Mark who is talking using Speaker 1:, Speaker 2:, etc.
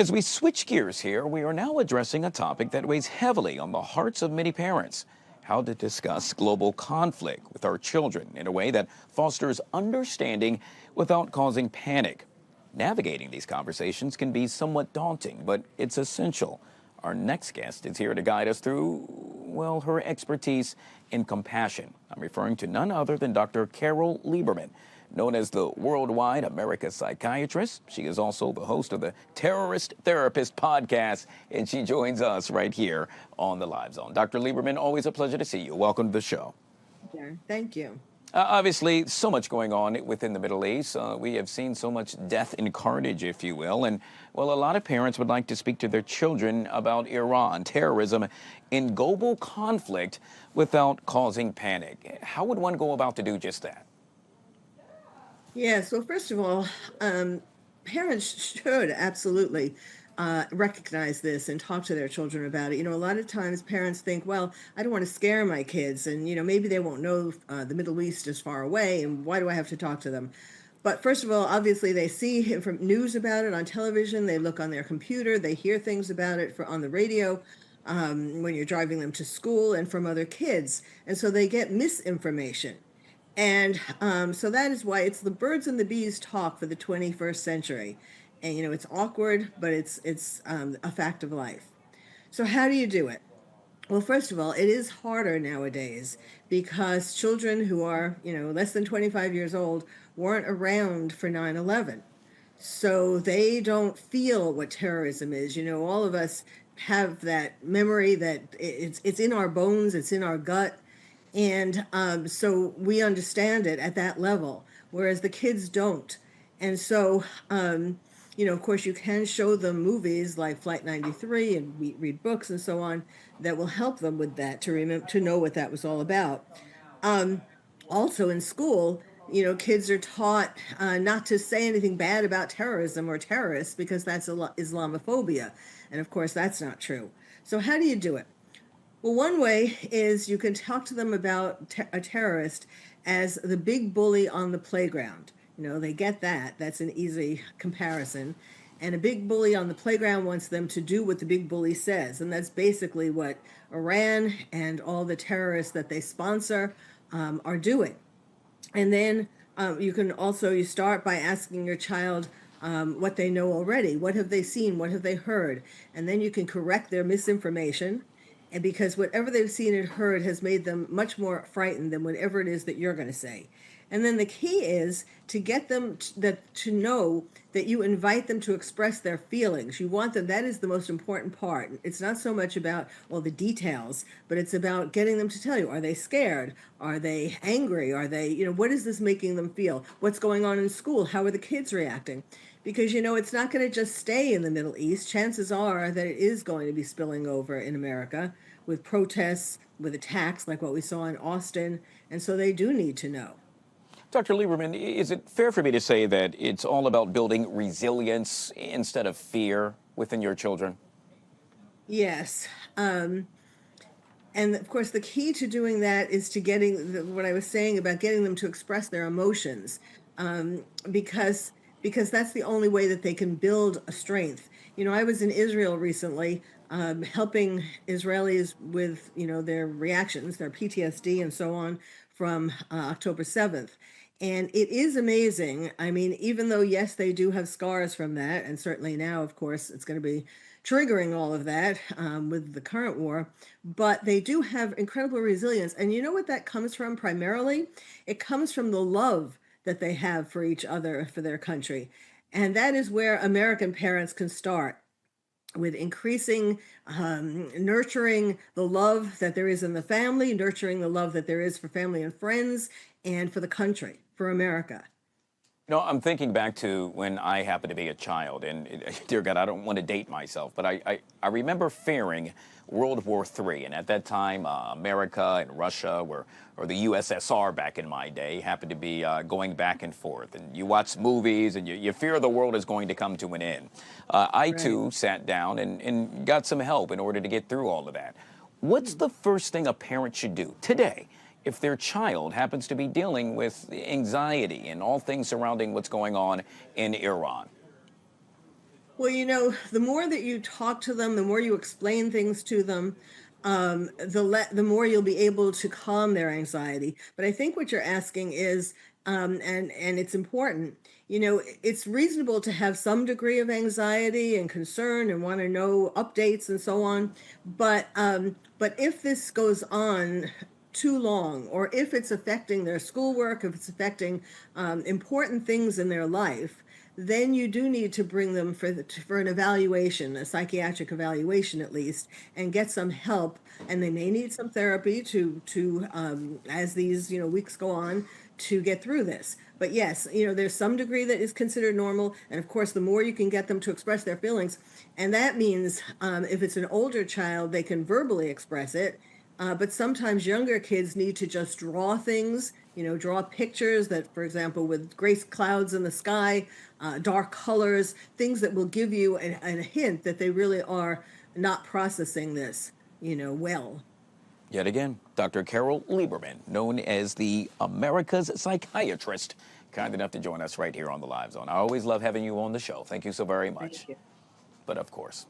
Speaker 1: As we switch gears here, we are now addressing a topic that weighs heavily on the hearts of many parents: how to discuss global conflict with our children in a way that fosters understanding without causing panic. Navigating these conversations can be somewhat daunting, but it's essential. Our next guest is here to guide us through, well, her expertise in compassion. I'm referring to none other than Dr. Carol Lieberman. Known as the worldwide America psychiatrist, she is also the host of the Terrorist Therapist podcast, and she joins us right here on the Live Zone. Dr. Lieberman, always a pleasure to see you. Welcome to the show.
Speaker 2: Thank you.
Speaker 1: Obviously, so much going on within the Middle East. We have seen so much death and carnage, if you will. And, well, a lot of parents would like to speak to their children about Iran, terrorism, and global conflict without causing panic. How would one go about to do just that?
Speaker 2: Yes, well, first of all, parents should absolutely recognize this and talk to their children about it. You know, a lot of times parents think, well, I don't want to scare my kids, and, you know, maybe they won't know the Middle East is far away, and why do I have to talk to them? But first of all, obviously, they see from news about it on television, they look on their computer, they hear things about it on the radio. When you're driving them to school and from other kids. And so they get misinformation. And so that is why it's the birds and the bees talk for the 21st century. And, you know, it's awkward, but it's a fact of life. So how do you do it? Well, first of all, it is harder nowadays because children who are, you know, less than 25 years old weren't around for 9/11. So they don't feel what terrorism is. You know, all of us have that memory that it's in our bones, it's in our gut. And so we understand it at that level, whereas the kids don't. And so, you know, of course, you can show them movies like Flight 93 and read books and so on that will help them with that to remember to know what that was all about. Also in school, you know, kids are taught not to say anything bad about terrorism or terrorists because that's Islamophobia. And of course, that's not true. So how do you do it? Well, one way is you can talk to them about a terrorist as the big bully on the playground. You know, they get that. That's an easy comparison. And a big bully on the playground wants them to do what the big bully says. And that's basically what Iran and all the terrorists that they sponsor are doing. And then you start by asking your child what they know already. What have they seen? What have they heard? And then you can correct their misinformation. And because whatever they've seen and heard has made them much more frightened than whatever it is that you're going to say. And then the key is to get them to know that you invite them to express their feelings. You want them, that is the most important part. It's not so much about, well, the details, but it's about getting them to tell you, are they scared? Are they angry? Are they, you know, what is this making them feel? What's going on in school? How are the kids reacting? Because, you know, it's not going to just stay in the Middle East. Chances are that it is going to be spilling over in America with protests, with attacks like what we saw in Austin. And so they do need to know.
Speaker 1: Dr. Lieberman, is it fair for me to say that it's all about building resilience instead of fear within your children?
Speaker 2: Yes. And of course, the key to doing that is to getting what I was saying about getting them to express their emotions, because that's the only way that they can build a strength. You know, I was in Israel recently, helping Israelis with, you know, their reactions, their PTSD and so on from October 7th. And it is amazing. I mean, even though, yes, they do have scars from that, and certainly now, of course, it's going to be triggering all of that with the current war, but they do have incredible resilience. And you know what that comes from primarily? It comes from the love that they have for each other, for their country. And that is where American parents can start with increasing, nurturing the love that there is in the family, nurturing the love that there is for family and friends, and for the country, for America.
Speaker 1: You know, I'm thinking back to when I happened to be a child, and dear God, I don't want to date myself, but I remember fearing World War III, and at that time, America and Russia or the USSR back in my day, happened to be going back and forth. And you watch movies, and you fear the world is going to come to an end. I, too, sat down and got some help in order to get through all of that. What's the first thing a parent should do today if their child happens to be dealing with anxiety and all things surrounding what's going on in Iran?
Speaker 2: Well, the more that you talk to them, the more you explain things to them, the more you'll be able to calm their anxiety. But I think what you're asking is, and it's important. It's reasonable to have some degree of anxiety and concern and want to know updates and so on. But if this goes on too long, or if it's affecting their schoolwork, if it's affecting important things in their life, then you do need to bring them for an evaluation, a psychiatric evaluation at least, and get some help. And they may need some therapy to as these weeks go on, to get through this. But yes, there's some degree that is considered normal, and of course, the more you can get them to express their feelings, and that means if it's an older child, they can verbally express it. But sometimes younger kids need to just draw things, draw pictures that, for example, with gray clouds in the sky, dark colors, things that will give you a hint that they really are not processing this, well.
Speaker 1: Yet again, Dr. Carol Lieberman, known as the America's Psychiatrist, kind enough to join us right here on the Live Zone. I always love having you on the show. Thank you so very much.
Speaker 2: Thank you.
Speaker 1: But of course,